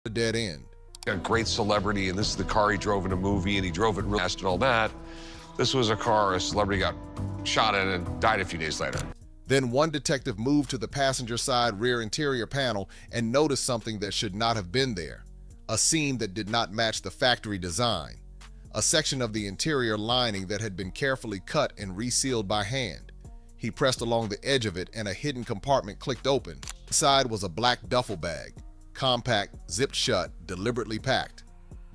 a dead end. A great celebrity, and this is the car he drove in a movie, and he drove it real fast and all that. This was a car a celebrity got shot in and died a few days later. Then one detective moved to the passenger side rear interior panel and noticed something that should not have been there. A seam that did not match the factory design. A section of the interior lining that had been carefully cut and resealed by hand. He pressed along the edge of it and a hidden compartment clicked open. Inside was a black duffel bag, compact, zipped shut, deliberately packed.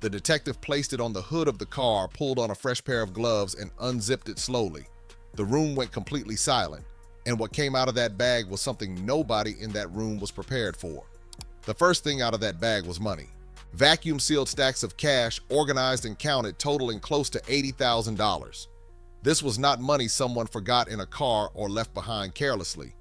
The detective placed it on the hood of the car, pulled on a fresh pair of gloves, and unzipped it slowly. The room went completely silent, and what came out of that bag was something nobody in that room was prepared for. The first thing out of that bag was money. Vacuum-sealed stacks of cash, organized and counted, totaling close to $80,000. This was not money someone forgot in a car or left behind carelessly.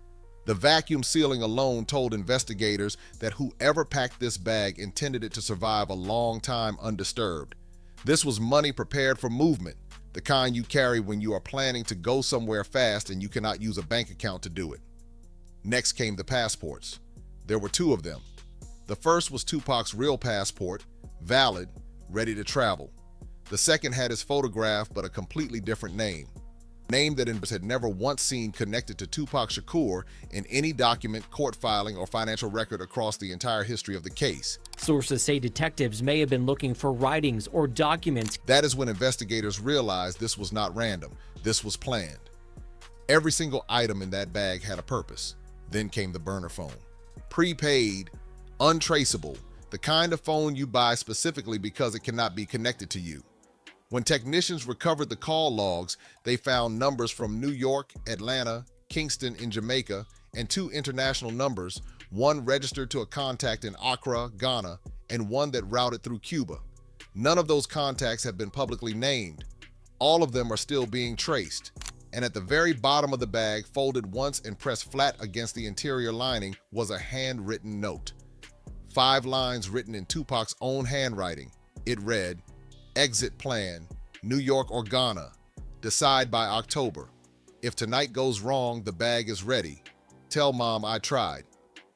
The vacuum sealing alone told investigators that whoever packed this bag intended it to survive a long time undisturbed. This was money prepared for movement, the kind you carry when you are planning to go somewhere fast and you cannot use a bank account to do it. Next came the passports. There were two of them. The first was Tupac's real passport, valid, ready to travel. The second had his photograph but a completely different name. Name that investors had never once seen connected to Tupac Shakur in any document, court filing, or financial record across the entire history of the case. Sources say detectives may have been looking for writings or documents. That is when investigators realized this was not random. This was planned. Every single item in that bag had a purpose. Then came the burner phone. Prepaid, untraceable, the kind of phone you buy specifically because it cannot be connected to you. When technicians recovered the call logs, they found numbers from New York, Atlanta, Kingston in Jamaica, and two international numbers, one registered to a contact in Accra, Ghana, and one that routed through Cuba. None of those contacts have been publicly named. All of them are still being traced. And at the very bottom of the bag, folded once and pressed flat against the interior lining, was a handwritten note. 5 lines written in Tupac's own handwriting. It read, "Exit plan, New York or Ghana. Decide by October. If tonight goes wrong, the bag is ready. Tell mom I tried."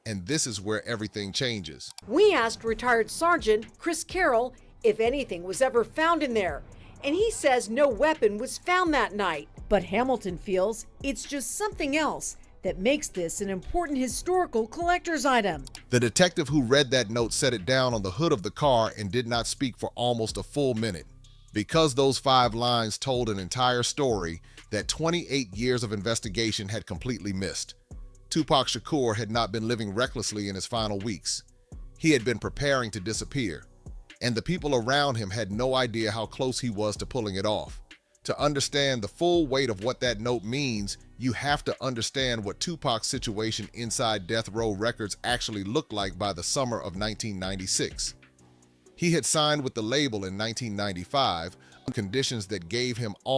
And this is where everything changes. We asked retired Sergeant Chris Carroll if anything was ever found in there, and he says no weapon was found that night. But Hamilton feels it's just something else that makes this an important historical collector's item. The detective who read that note set it down on the hood of the car and did not speak for almost a full minute. Because those 5 lines told an entire story that 28 years of investigation had completely missed. Tupac Shakur had not been living recklessly in his final weeks. He had been preparing to disappear, and the people around him had no idea how close he was to pulling it off. To understand the full weight of what that note means, you have to understand what Tupac's situation inside Death Row Records actually looked like by the summer of 1996. He had signed with the label in 1995 on conditions that gave him almost